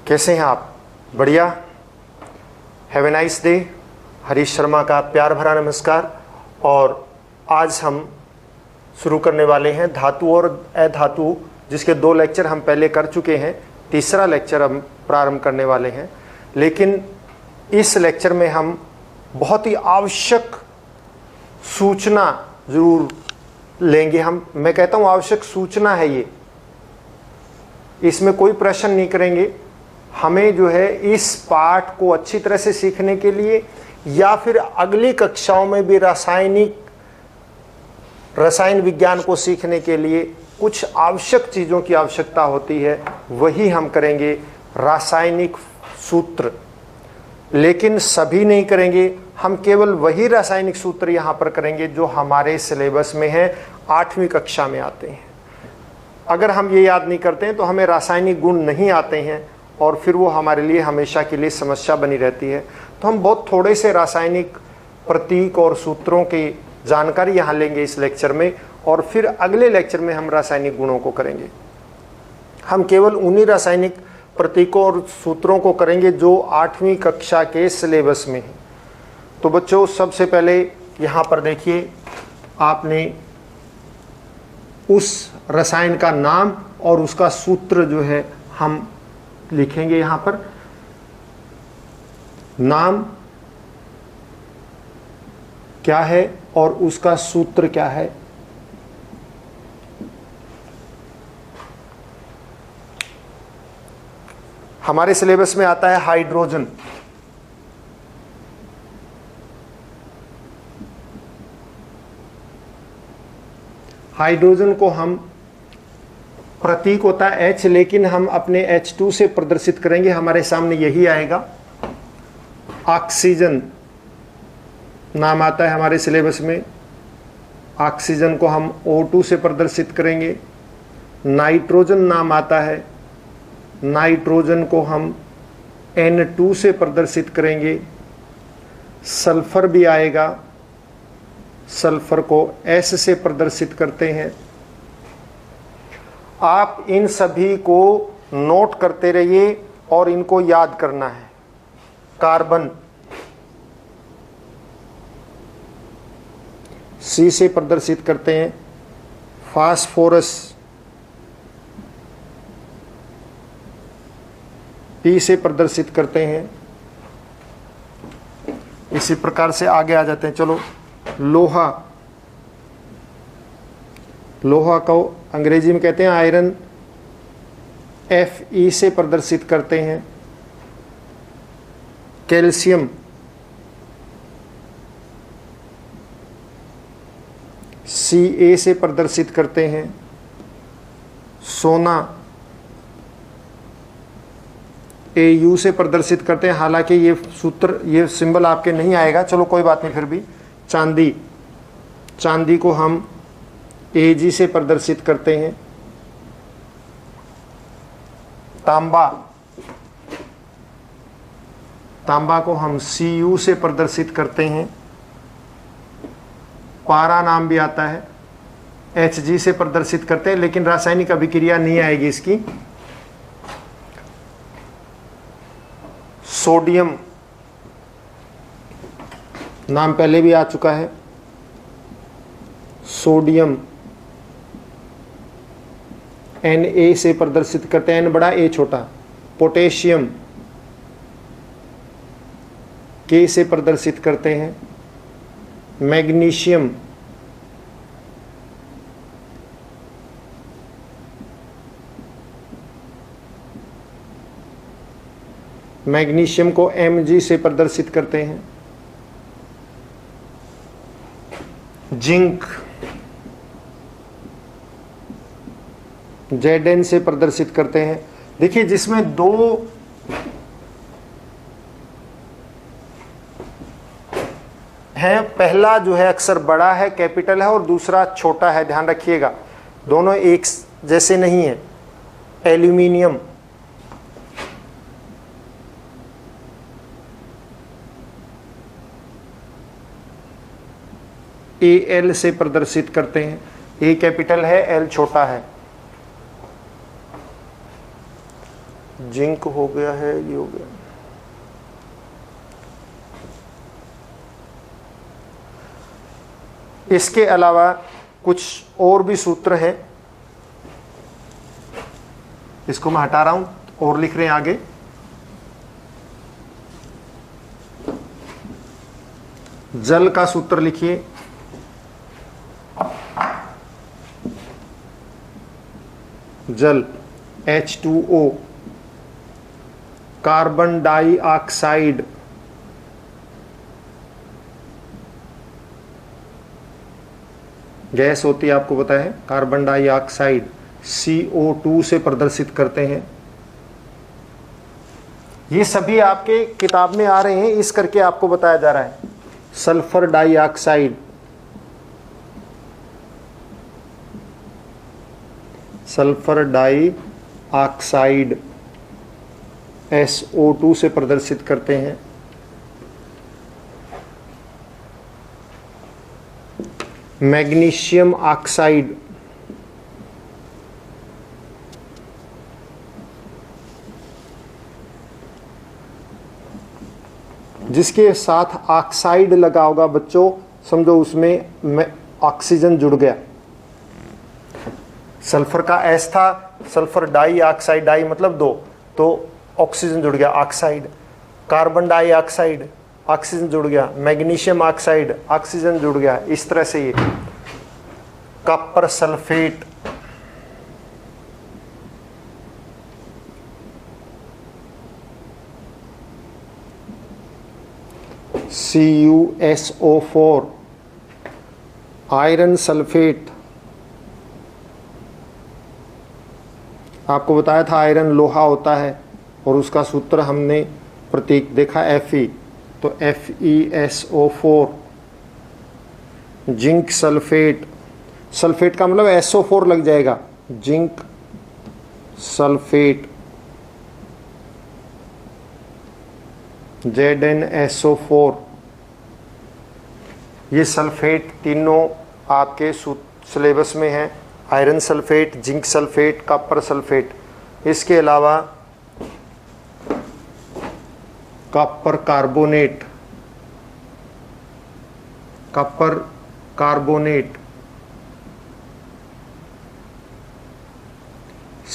कैसे हैं आप? बढ़िया। Have a nice day. Harish Sharma का प्यार भरा नमस्कार। और आज हम शुरू करने वाले हैं धातु और अधातु, जिसके 2 लेक्चर हम पहले कर चुके हैं। तीसरा लेक्चर हम प्रारंभ करने वाले हैं। लेकिन इस लेक्चर में हम बहुत ही आवश्यक सूचना ज़रूर लेंगे। मैं कहता हूँ आवश्यक सूचना है ये, इसमें कोई प्रश्न नहीं करेंगे। हमें जो है इस पाठ को अच्छी तरह से सीखने के लिए या फिर अगली कक्षाओं में भी रसायन विज्ञान को सीखने के लिए कुछ आवश्यक चीज़ों की आवश्यकता होती है, वही हम करेंगे। रासायनिक सूत्र, लेकिन सभी नहीं करेंगे। हम केवल वही रासायनिक सूत्र यहाँ पर करेंगे जो हमारे सिलेबस में है, 8वीं कक्षा में आते हैं। अगर हम ये याद नहीं करते हैं तो हमें रासायनिक गुण नहीं आते हैं और फिर वो हमारे लिए हमेशा के लिए समस्या बनी रहती है। तो हम बहुत थोड़े से रासायनिक प्रतीक और सूत्रों की जानकारी यहाँ लेंगे इस लेक्चर में, और फिर अगले लेक्चर में हम रासायनिक गुणों को करेंगे। हम केवल उन्हीं रासायनिक प्रतीकों और सूत्रों को करेंगे जो 8वीं कक्षा के सिलेबस में है। तो बच्चों, सबसे पहले यहाँ पर देखिए, आपने उस रसायन का नाम और उसका सूत्र जो है हम लिखेंगे। यहाँ पर नाम क्या है और उसका सूत्र क्या है। हमारे सिलेबस में आता है हाइड्रोजन। हाइड्रोजन को हम, प्रतीक होता है H, लेकिन हम अपने H2 से प्रदर्शित करेंगे। हमारे सामने यही आएगा। ऑक्सीजन नाम आता है हमारे सिलेबस में। ऑक्सीजन को हम O2 से प्रदर्शित करेंगे। नाइट्रोजन नाम आता है। नाइट्रोजन को हम N2 से प्रदर्शित करेंगे। सल्फर भी आएगा। सल्फर को S से प्रदर्शित करते हैं। आप इन सभी को नोट करते रहिए और इनको याद करना है। कार्बन C से प्रदर्शित करते हैं। फास्फोरस P से प्रदर्शित करते हैं। इसी प्रकार से आगे आ जाते हैं। चलो, लोहा, लोहा को अंग्रेजी में कहते हैं आयरन, Fe से प्रदर्शित करते हैं। कैल्शियम Ca से प्रदर्शित करते हैं। सोना Au से प्रदर्शित करते हैं। हालांकि ये सूत्र, ये सिंबल आपके नहीं आएगा, चलो कोई बात नहीं। फिर भी चांदी, चांदी को हम Ag से प्रदर्शित करते हैं। तांबा, तांबा को हम Cu से प्रदर्शित करते हैं। पारा नाम भी आता है, Hg से प्रदर्शित करते हैं, लेकिन रासायनिक अभिक्रिया नहीं आएगी इसकी। सोडियम नाम पहले भी आ चुका है। सोडियम Na से प्रदर्शित करते हैं, N बड़ा A छोटा। पोटेशियम K से प्रदर्शित करते हैं। मैग्नीशियम मैग्नीशियम को Mg से प्रदर्शित करते हैं। जिंक Zn से प्रदर्शित करते हैं। देखिए, जिसमें 2 है, पहला जो है अक्सर बड़ा है, कैपिटल है, और दूसरा छोटा है। ध्यान रखिएगा, दोनों एक जैसे नहीं है। एल्यूमिनियम Al से प्रदर्शित करते हैं। A कैपिटल है, L छोटा है। जिंक हो गया है, ये हो गया। इसके अलावा कुछ और भी सूत्र हैं, इसको मैं हटा रहा हूं और लिख रहे हैं आगे। जल का सूत्र लिखिए। जल H2O, कार्बन डाइऑक्साइड, गैस होती है, आपको पता है, कार्बन डाइऑक्साइड CO2 से प्रदर्शित करते हैं। ये सभी आपके किताब में आ रहे हैं, इस करके आपको बताया जा रहा है। Sulphur dioxide, sulphur dioxide SO2 से प्रदर्शित करते हैं। मैग्नीशियम ऑक्साइड, जिसके साथ ऑक्साइड लगा होगा बच्चों, समझो उसमें ऑक्सीजन जुड़ गया। सल्फर का S था, सल्फर डाइऑक्साइड, डाई मतलब दो, तो ऑक्सीजन जुड़ गया ऑक्साइड। कार्बन डाइऑक्साइड, ऑक्सीजन जुड़ गया। मैग्नीशियम ऑक्साइड, ऑक्सीजन जुड़ गया। इस तरह से ये copper sulphate, CuSO4, iron sulphate, आपको बताया था आयरन लोहा होता है और उसका सूत्र हमने प्रतीक देखा Fe, तो FeSO4। जिंक सल्फेट, सल्फेट का मतलब SO4 लग जाएगा, जिंक सल्फेट, ZnSO4। ये सल्फेट तीनों आपके सिलेबस में हैं, iron sulphate, zinc sulphate, copper sulphate. इसके अलावा copper carbonate, copper carbonate,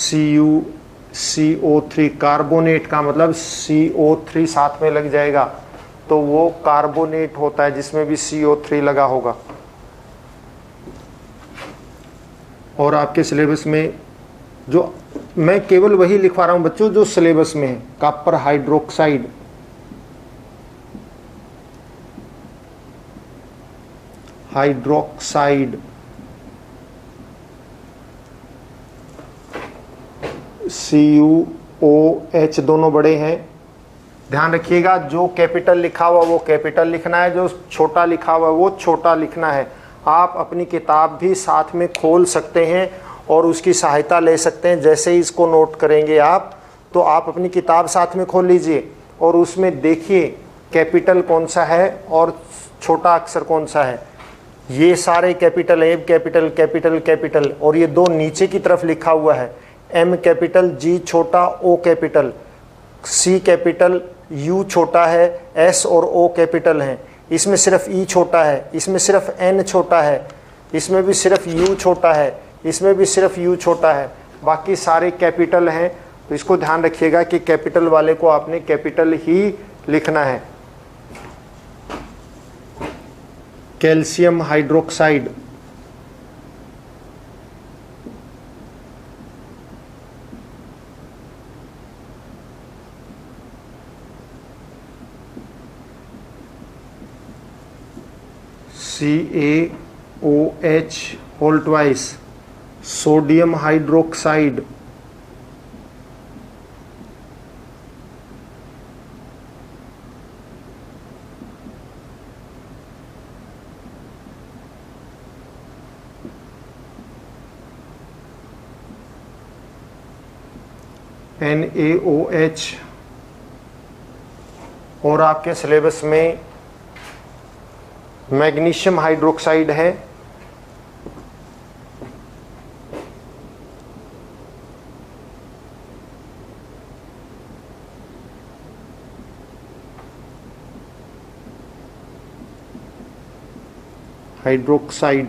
CuCO3, carbonate का मतलब CO3 साथ में लग जाएगा, तो वो कार्बोनेट होता है जिसमें भी CO3 लगा होगा। और आपके सिलेबस में जो मैं केवल वही लिखवा रहा हूं बच्चों जो सिलेबस में है। कॉपर हाइड्रोक्साइड, हाइड्रोक्साइड, CuOH, दोनों बड़े हैं। ध्यान रखिएगा, जो कैपिटल लिखा हुआ वो कैपिटल लिखना है, जो छोटा लिखा हुआ वो छोटा लिखना है। आप अपनी किताब भी साथ में खोल सकते हैं और उसकी सहायता ले सकते हैं। जैसे ही इसको नोट करेंगे आप, तो आप अपनी किताब साथ में खोल लीजिए और उसमें देखिए कैपिटल कौन सा है और छोटा अक्षर कौन सा है। ये सारे कैपिटल, ए कैपिटल, कैपिटल, कैपिटल, और ये दो नीचे की तरफ लिखा हुआ है, M कैपिटल, G छोटा, O capital, C capital, U छोटा है, S और O कैपिटल हैं। इसमें सिर्फ E छोटा है, इसमें सिर्फ N छोटा है, इसमें भी सिर्फ U छोटा है, इसमें भी सिर्फ U छोटा है, बाकी सारे कैपिटल हैं। तो इसको ध्यान रखिएगा कि कैपिटल वाले को आपने कैपिटल ही लिखना है। Calcium hydroxide, CaOH whole twice. Sodium hydroxide, NaOH। और आपके सिलेबस में मैग्नीशियम हाइड्रोक्साइड है, हाइड्रोक्साइड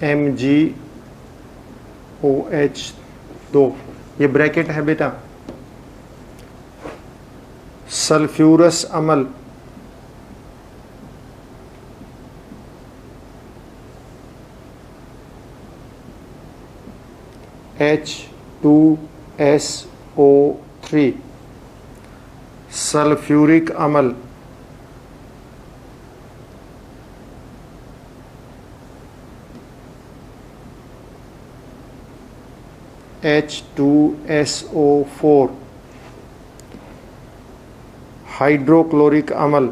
MgOH2, ये ब्रैकेट है बेटा। सल्फ्यूरस अम्ल H2SO3, सल्फ्यूरिक अम्ल H2SO4, हाइड्रोक्लोरिक अम्ल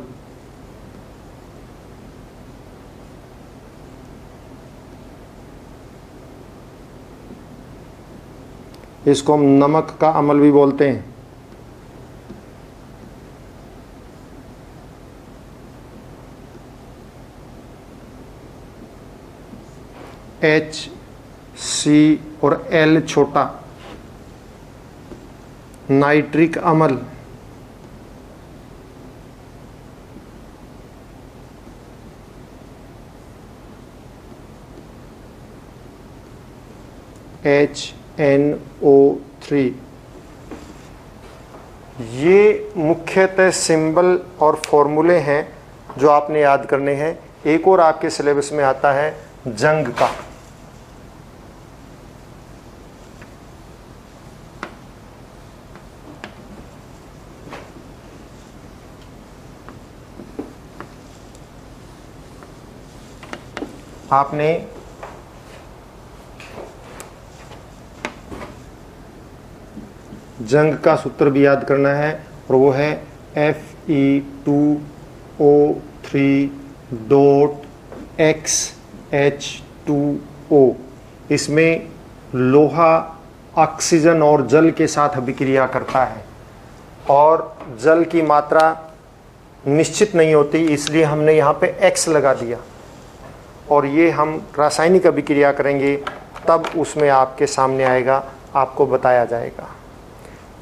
इसको हम नमक का अम्ल भी बोलते हैं। HC और L छोटा, नाइट्रिक अम्ल HNO3। ये मुख्यतः सिंबल और फॉर्मूले हैं जो आपने याद करने हैं। एक और आपके सिलेबस में आता है जंग का। आपने जंग का सूत्र भी याद करना है और वो है Fe2O3.XH2O। इसमें लोहा ऑक्सीजन और जल के साथ अभिक्रिया करता है और जल की मात्रा निश्चित नहीं होती, इसलिए हमने यहाँ पे X लगा दिया। और ये हम रासायनिक अभिक्रिया करेंगे तब उसमें आपके सामने आएगा, आपको बताया जाएगा।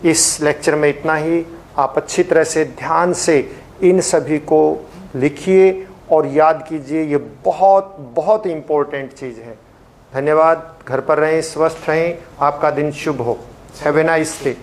इस लेक्चर में इतना ही। आप अच्छी तरह से ध्यान से इन सभी को लिखिए और याद कीजिए, ये बहुत बहुत इम्पोर्टेंट चीज़ है। धन्यवाद। घर पर रहें, स्वस्थ रहें, आपका दिन शुभ हो। Have a nice day.